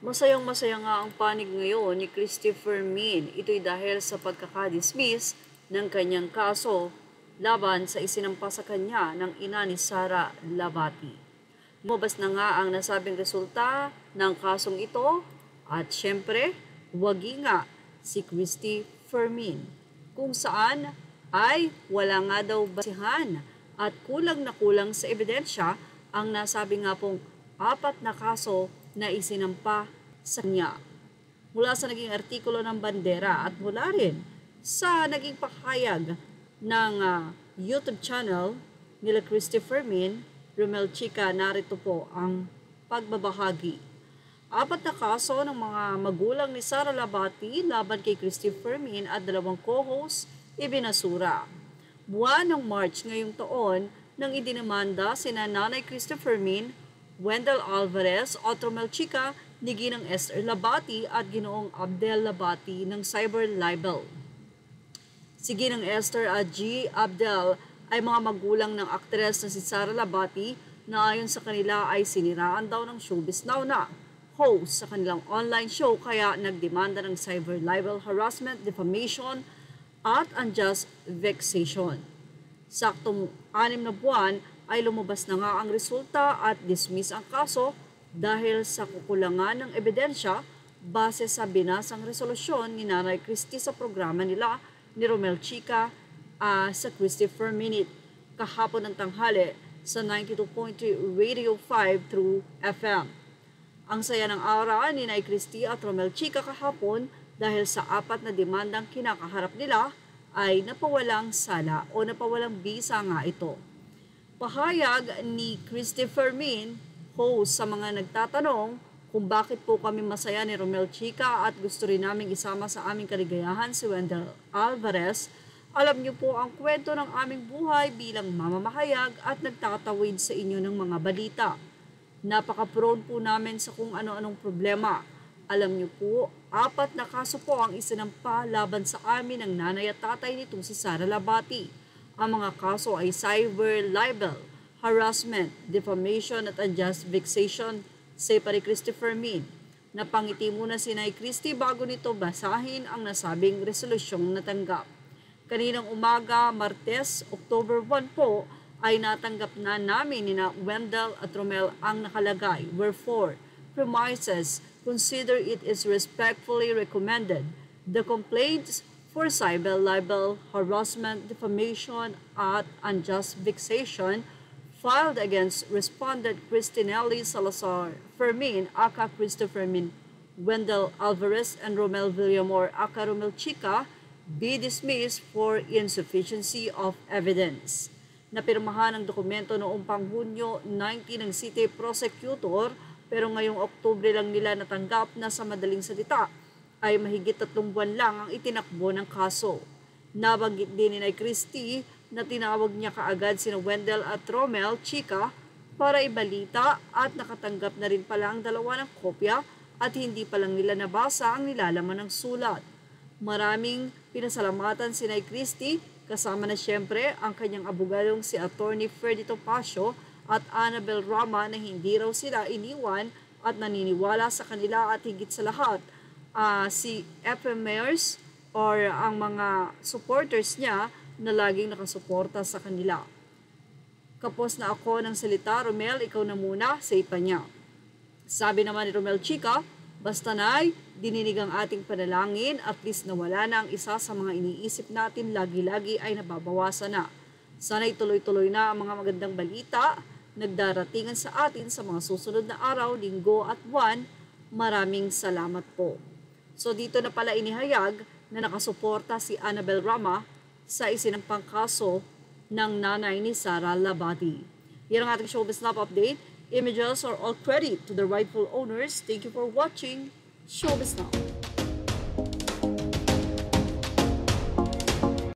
Masayang-masaya nga ang panig ngayon ni Christopher Min. Ito'y dahil sa pagkakadismiss ng kanyang kaso laban sa isinampa sa kanya ng ina ni Sara Labati. Lumabas na nga ang nasabing resulta ng kasong ito at syempre, wagi nga si Christopher Min kung saan ay wala nga daw basihan at kulang na kulang sa ebidensya ang nasabi nga pong 4 na kaso na isinampa sa kanya. Mula sa naging artikulo ng Bandera at mula rin sa naging pahayag ng YouTube channel nila Christopher Min, Romel Chica, narito po ang pagbabahagi. 4 na kaso ng mga magulang ni Sara Labati laban kay Christopher Min at 2 co-hosts ibinasura. Buwan ng March ngayong taon nang idinamanda sina Nanay Christopher Min, Wendell Alvarez, Romel Chica, ni Ginang Esther Labati at Ginoong Abdel Labati ng cyber libel. Si Ginang Esther at G. Abdel ay mga magulang ng aktres na si Sara Labati na ayon sa kanila ay siniraan daw ng Showbiz Now na host sa kanilang online show kaya nagdemanda ng cyber libel, harassment, defamation at unjust vexation. Saktong 6 na buwan ay lumabas na nga ang resulta at dismiss ang kaso dahil sa kukulangan ng ebidensya base sa binasang resolusyon ni Nanay Christy sa programa nila ni Romel Chica sa Christopher Minute kahapon ng tanghali sa 92.3 Radio 5 through FM. Ang saya ng aura ni Nanay Christy at Romel Chica kahapon dahil sa 4 na demandang kinakaharap nila ay napawalang sala o napawalang bisa nga ito. Pahayag ni Christopher Min, host sa mga nagtatanong kung bakit po kami masaya ni Romel Chica at gusto rin naming isama sa aming kaligayahan si Wendell Alvarez. Alam niyo po ang kwento ng aming buhay bilang mamamahayag at nagtatawid sa inyo ng mga balita. Napaka-prone po namin sa kung ano-anong problema. Alam niyo po, 4 na kaso po ang isinampa laban sa amin ng nanay at tatay nitong si Sara Labati. Ang mga kaso ay cyber libel, harassment, defamation at unjust vexation, say pa ni Christopher Min. Napangiti muna si Nay Christy bago nito basahin ang nasabing resolusyong natanggap. Kaninang umaga, Martes, October 1 po, ay natanggap na namin ni Wendell at Romel ang nakalagay. Wherefore, premises, consider it is respectfully recommended. The complaints for cyber libel, harassment, defamation, at unjust vexation filed against respondent Cristinelli Salazar Fermin, aka Christopher Min, Wendell Alvarez, and Romel Villamor, aka Romel Chica, be dismissed for insufficiency of evidence. Napirmahan ang dokumento noong Hunyo 19 ng City Prosecutor pero ngayong Oktubre lang nila natanggap na sa madaling salita ay mahigit 3 buwan lang ang itinakbo ng kaso. Nabanggit din ni Nay Christy na tinawag niya kaagad sina Wendell at Romel Chica para ibalita at nakatanggap na rin pala ang 2 ng kopya at hindi pa lang nila nabasa ang nilalaman ng sulat. Maraming pinasalamatan si Nay Christy kasama na siyempre ang kanyang abogadong si Attorney Ferdy Topacio at Annabel Rama na hindi raw sila iniwan at naniniwala sa kanila at higit sa lahat si FM Mayors or ang mga supporters niya na laging nakasuporta sa kanila. Kapos na ako ng salita, Romel, ikaw na muna, say pa niya. Sabi naman ni Romel Chica, basta na'y dininig ang ating panalangin, at least nawala na ang isa sa mga iniisip natin lagi-lagi ay nababawasan na. Sana'y tuloy-tuloy na ang mga magandang balita, nagdaratingan sa atin sa mga susunod na araw, linggo at buwan. Maraming salamat po. So dito na pala inihayag na nakasuporta si Annabel Rama sa isinampang kaso ng nanay ni Sara Labati. Yan ang ating Showbiz Now update. Images are all credit to the rightful owners. Thank you for watching Showbiz Now.